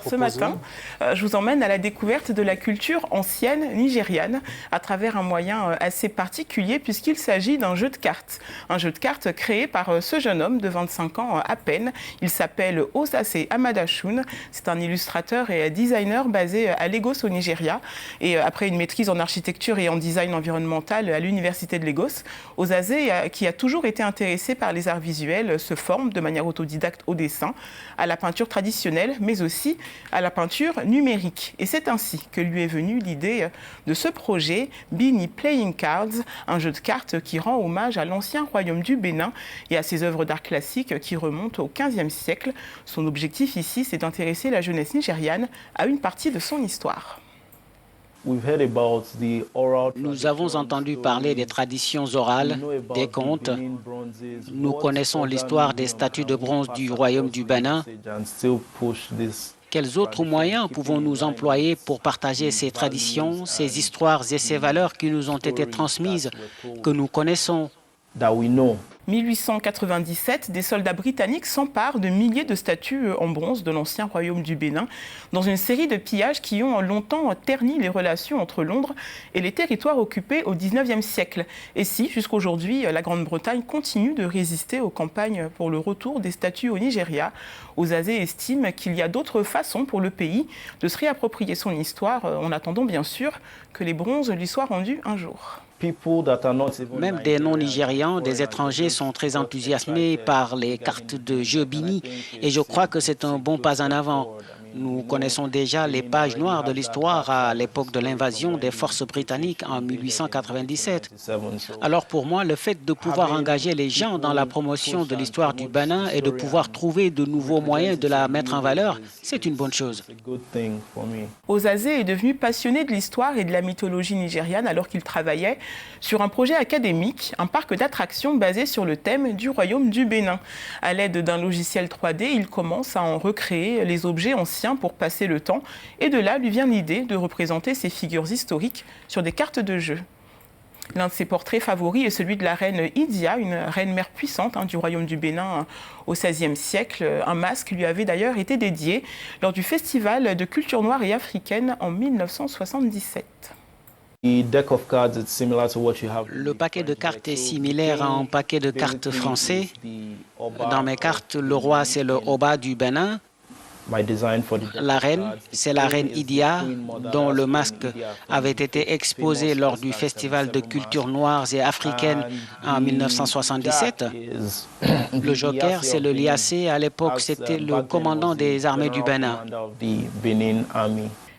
Ce matin, je vous emmène à la découverte de la culture ancienne nigériane à travers un moyen assez particulier puisqu'il s'agit d'un jeu de cartes. Un jeu de cartes créé par ce jeune homme de 25 ans à peine. Il s'appelle Osase Amadashun. C'est un illustrateur et designer basé à Lagos au Nigeria. Et après une maîtrise en architecture et en design environnemental à l'université de Lagos, Osase, qui a toujours été intéressé par les arts visuels, se forme de manière autodidacte au dessin, à la peinture traditionnelle, mais aussi à la peinture numérique. Et c'est ainsi que lui est venue l'idée de ce projet, Bini Playing Cards, un jeu de cartes qui rend hommage à l'ancien royaume du Bénin et à ses œuvres d'art classiques qui remontent au XVe siècle. Son objectif ici, c'est d'intéresser la jeunesse nigériane à une partie de son histoire. Nous avons entendu parler des traditions orales, des contes. Nous connaissons l'histoire des statues de bronze du royaume du Bénin. Quels autres moyens pouvons-nous employer pour partager ces traditions, ces histoires et ces valeurs qui nous ont été transmises, que nous connaissons? 1897, des soldats britanniques s'emparent de milliers de statues en bronze de l'ancien royaume du Bénin dans une série de pillages qui ont longtemps terni les relations entre Londres et les territoires occupés au XIXe siècle. Et si, jusqu'aujourd'hui, la Grande-Bretagne continue de résister aux campagnes pour le retour des statues au Nigeria, Osase estime qu'il y a d'autres façons pour le pays de se réapproprier son histoire, en attendant bien sûr que les bronzes lui soient rendus un jour. Même des non-nigérians, des étrangers sont très enthousiasmés par les cartes de jeu Bini et je crois que c'est un bon pas en avant. Nous connaissons déjà les pages noires de l'histoire à l'époque de l'invasion des forces britanniques en 1897. Alors pour moi, le fait de pouvoir engager les gens dans la promotion de l'histoire du Bénin et de pouvoir trouver de nouveaux moyens de la mettre en valeur, c'est une bonne chose. Osase est devenu passionné de l'histoire et de la mythologie nigériane alors qu'il travaillait sur un projet académique, un parc d'attractions basé sur le thème du royaume du Bénin. À l'aide d'un logiciel 3D, il commence à en recréer les objets anciens pour passer le temps. Et de là lui vient l'idée de représenter ces figures historiques sur des cartes de jeu. L'un de ses portraits favoris est celui de la reine Idia, une reine-mère puissante du royaume du Bénin au XVIe siècle. Un masque lui avait d'ailleurs été dédié lors du festival de culture noire et africaine en 1977. Le paquet de cartes est similaire à un paquet de cartes français. Dans mes cartes, le roi, c'est le Oba du Bénin. La reine, c'est la reine Idia, dont le masque avait été exposé lors du Festival de culture noire et africaine en 1977. Le joker, c'est le Liassé. À l'époque, c'était le commandant des armées du Bénin.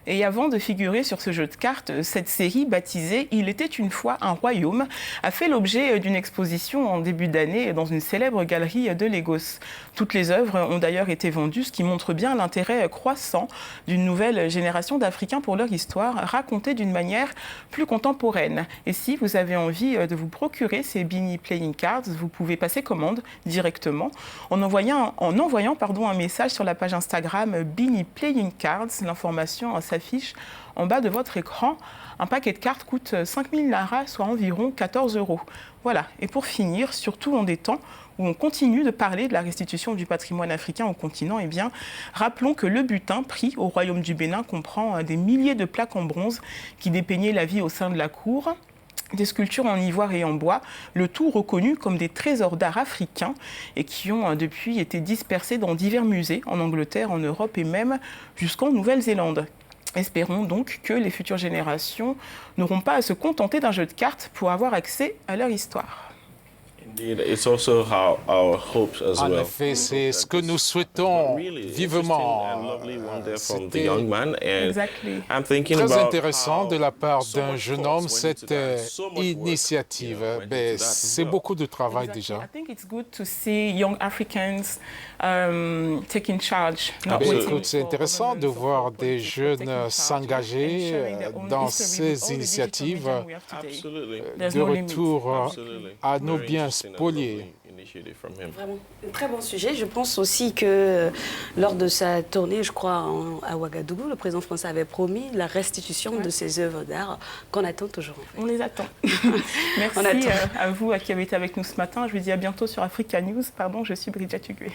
Et avant de figurer sur ce jeu de cartes, cette série baptisée « Il était une fois un royaume » a fait l'objet d'une exposition en début d'année dans une célèbre galerie de Lagos. Toutes les œuvres ont d'ailleurs été vendues, ce qui montre bien l'intérêt croissant d'une nouvelle génération d'Africains pour leur histoire, racontée d'une manière plus contemporaine. Et si vous avez envie de vous procurer ces Bini Playing Cards, vous pouvez passer commande directement en envoyant un message sur la page Instagram Bini Playing Cards. L'information s'affiche en bas de votre écran. Un paquet de cartes coûte 5 000 naira, soit environ 14 €. Voilà. Et pour finir, surtout en des temps où on continue de parler de la restitution du patrimoine africain au continent, eh bien, rappelons que le butin pris au royaume du Bénin comprend des milliers de plaques en bronze qui dépeignaient la vie au sein de la cour, des sculptures en ivoire et en bois, le tout reconnu comme des trésors d'art africains et qui ont depuis été dispersés dans divers musées en Angleterre, en Europe et même jusqu'en Nouvelle-Zélande. Espérons donc que les futures générations n'auront pas à se contenter d'un jeu de cartes pour avoir accès à leur histoire. En effet, c'est ce que nous souhaitons vivement. C'était très intéressant de la part d'un jeune homme, cette initiative. C'est beaucoup de travail déjà. C'est intéressant de voir des jeunes s'engager dans ces initiatives de retour à nos biens spoliés. Vraiment, un très bon sujet. Je pense aussi que lors de sa tournée, je crois, à Ouagadougou, le président français avait promis la restitution de ces œuvres d'art qu'on attend toujours. En fait. On les attend. Merci à vous qui avez été avec nous ce matin. Je vous dis à bientôt sur Africa News. Je suis Bridget Huguet.